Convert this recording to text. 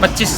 25